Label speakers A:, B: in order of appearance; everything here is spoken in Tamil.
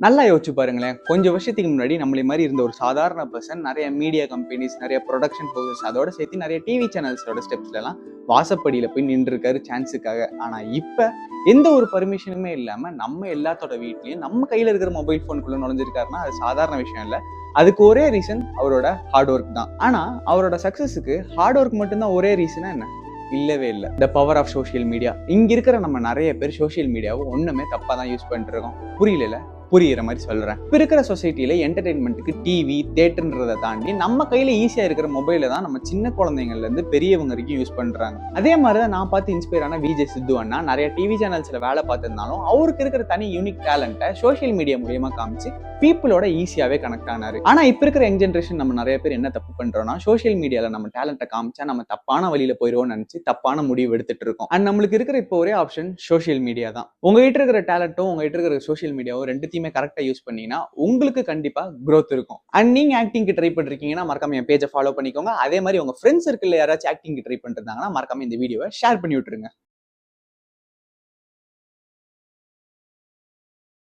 A: நல்லா யோசிச்சு பாருங்களேன். கொஞ்சம் வருஷத்துக்கு முன்னாடி நம்மளை மாரி இருந்த ஒரு சாதாரண பெர்சன் நெறைய மீடியா கம்பெனிஸ், நெறைய புரொடக்ஷன் ஹவுசஸ் அதோட சேர்த்து நெறைய டிவி சேனல்ஸோட ஸ்டெப்ஸ்லலாம் வாசப்படியில போய் நின்றுருக்காரு சான்ஸுக்காக. ஆனா இப்ப எந்த ஒரு பர்மிஷனுமே இல்லாம நம்ம எல்லாத்தோட வீட்லயும் நம்ம கையில இருக்கிற மொபைல் ஃபோனுக்குள்ள நுழைஞ்சிருக்காருன்னா, அது சாதாரண விஷயம் இல்ல. அதுக்கு ஒரே ரீசன் அவரோட ஹார்ட் ஒர்க் தான். ஆனா அவரோட சக்சஸுக்கு ஹார்ட் ஒர்க் மட்டும் தான் ஒரே ரீசனா என்ன? இல்லவே இல்ல. The power of social media. இங்க இருக்கிற நம்ம நெறைய பேர் சோசியல் மீடியாவ ஒண்ணுமே தப்பா தான் யூஸ் பண்ணிட்டு இருக்கோம். புரியலல? புரியிற மாதிரி சொல்றேன். இப்ப இருக்கிற சொசைட்டில என்டர்டைன்மெண்ட்டுக்கு டிவி, தியேட்டர்ன்றத தாண்டி நம்ம கையில ஈஸியா இருக்கிற மொபைல தான் நம்ம சின்ன குழந்தைங்கள்ல இருந்து பெரியவங்க வரைக்கும் யூஸ் பண்றாங்க. அதே மாதிரி தான் நான் பார்த்து இன்ஸ்பயர் ஆன விஜய் சித்து அண்ணா நிறைய டிவி சேனல்ஸ்ல வேலை பார்த்திருந்தாலும் அவருக்கு இருக்கிற தனி யூனிக் டேலண்ட்டை சோசியல் மீடியா மூலியமா காமிச்சு பீப்புளோட ஈஸியாவே கனெக்ட் ஆனாரு. ஆனா இப்ப இருக்கிற யங் ஜென்ரேஷன் நம்ம நிறைய பேர் என்ன தப்பு பண்றோம்னா சோசியல் மீடியால நம்ம டேலண்ட்டை காமிச்சா நம்ம தப்பான வழியில போயிருவோம்னு நினைச்சு தப்பான முடிவு எடுத்துட்டு இருக்கோம். அண்ட் நம்மளுக்கு இருக்கிற இப்போ ஒரே ஆப்ஷன் சோசியல் மீடியா தான். உங்ககிட்ட இருக்கிற டேலண்ட்டும் உங்ககிட்ட இருக்கிற சோசியல் மீடியாவும் ரெண்டுத்தையுமே கரெக்டா யூஸ் பண்ணீங்கன்னா உங்களுக்கு கண்டிப்பா growth இருக்கும். அண்ட் நீங்க ஆக்டிங்க்கு ட்ரை பண்றீங்கன்னா மறக்காம என் பேஜை ஃபாலோ பண்ணிக்கோங்க. அதே மாதிரி உங்க ஃப்ரெண்ட்ஸ் சர்க்கிள்ல யாராச்சும் ஆக்டிங்க்கு ட்ரை பண்ணிருந்தாங்கன்னா மறக்காம இந்த வீடியோவை ஷேர் பண்ணி விட்டுருங்க.